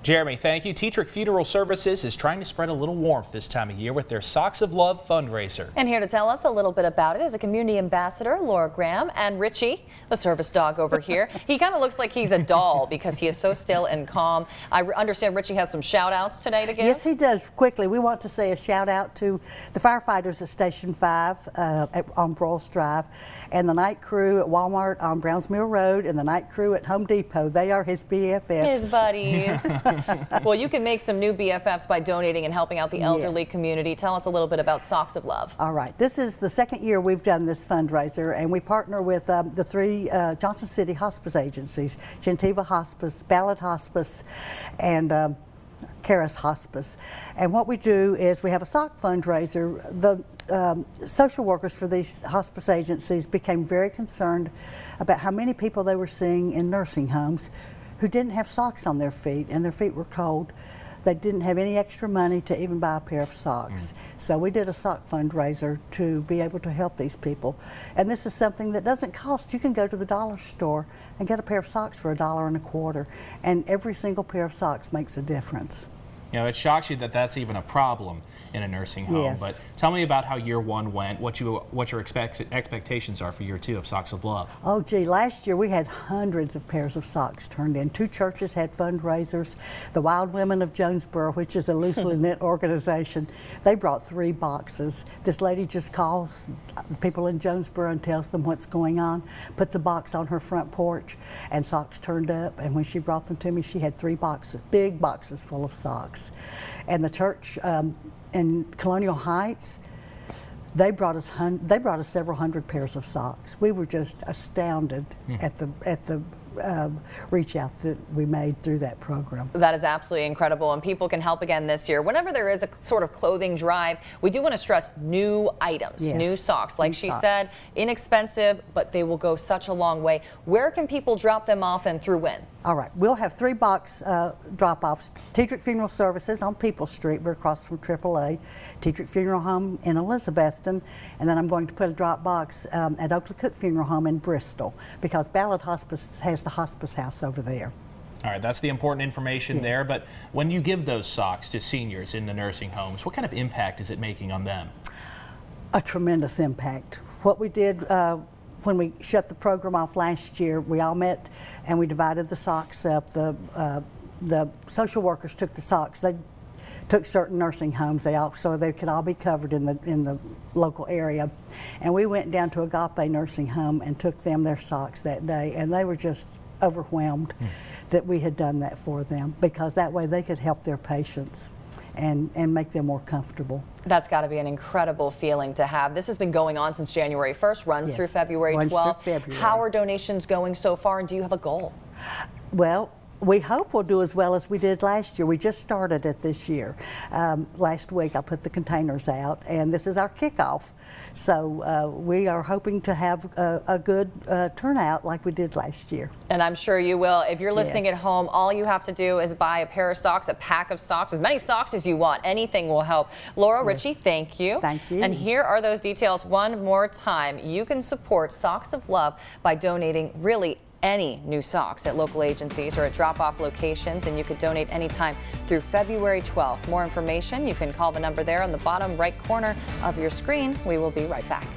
Jeremy, thank you. Tetrick Funeral Services is trying to spread a little warmth this time of year with their Socks of Love fundraiser. And here to tell us a little bit about it is a community ambassador, Laura Graham, and Richie, the service dog over here. He kind of looks like he's a doll because he is so still and calm. I understand Richie has some shout outs today to give. Yes, he does. Quickly, we want to say a shout out to the firefighters at Station 5 on Broyles Drive, and the night crew at Walmart on Browns Mill Road, and the night crew at Home Depot. They are his BFFs. His buddies. Well, you can make some new BFFs by donating and helping out the elderly community. Tell us a little bit about Socks of Love. All right. This is the second year we've done this fundraiser, and we partner with the three Johnson City hospice agencies, Gentiva Hospice, Ballard Hospice, and Caris Hospice. And what we do is we have a sock fundraiser. The social workers for these hospice agencies became very concerned about how many people they were seeing in nursing homes who didn't have socks on their feet, and their feet were cold. They didn't have any extra money to even buy a pair of socks. So we did a sock fundraiser to be able to help these people. And this is something that doesn't cost. You can go to the dollar store and get a pair of socks for $1.25, and every single pair of socks makes a difference. You know, it shocks you that that's even a problem in a nursing home. Yes. But tell me about how year one went, what your expectations are for year two of Socks of Love. Oh gee, last year we had hundreds of pairs of socks turned in. 2 churches had fundraisers. The Wild Women of Jonesboro, which is a loosely knit organization, they brought 3 boxes. This lady just calls the people in Jonesboro and tells them what's going on, puts a box on her front porch, and socks turned up. And when she brought them to me, she had 3 boxes, big boxes full of socks. And the church in Colonial Heights, they brought us several hundred pairs of socks. We were just astounded at the reach out that we made through that program. That is absolutely incredible, and people can help again this year. Whenever there is a sort of clothing drive, we do want to stress new items, new socks. Like she said, inexpensive, but they will go such a long way. Where can people drop them off and through when? All right, we'll have 3 box drop-offs. Tetrick Funeral Services on People Street, we're across from AAA. Tetrick Funeral Home in Elizabethton, and then I'm going to put a drop box at Oakley Cook Funeral Home in Bristol, because Ballard Hospice has the hospice house over there. All right, that's the important information there. But when you give those socks to seniors in the nursing homes, what kind of impact is it making on them? A tremendous impact. What we did when we shut the program off last year, we all met and we divided the socks up. The social workers took the socks. They took certain nursing homes, so they could all be covered in the local area. And we went down to Agape Nursing Home and took them their socks that day, and they were just overwhelmed that we had done that for them, because that way they could help their patients and make them more comfortable. That's got to be an incredible feeling to have. This has been going on since January 1st, runs through February 12th. How are donations going so far, and do you have a goal? Well, we hope we'll do as well as we did last year. We just started it this year. Last week I put the containers out, and this is our kickoff. So we are hoping to have a good turnout like we did last year. And I'm sure you will. If you're listening at home, all you have to do is buy a pair of socks, a pack of socks, as many socks as you want. Anything will help. Laura, Richie, thank you. Thank you. And here are those details one more time. You can support Socks of Love by donating really any new socks at local agencies or at drop-off locations, and you could donate anytime through February 12th. More information, you can call the number there on the bottom right corner of your screen. We will be right back.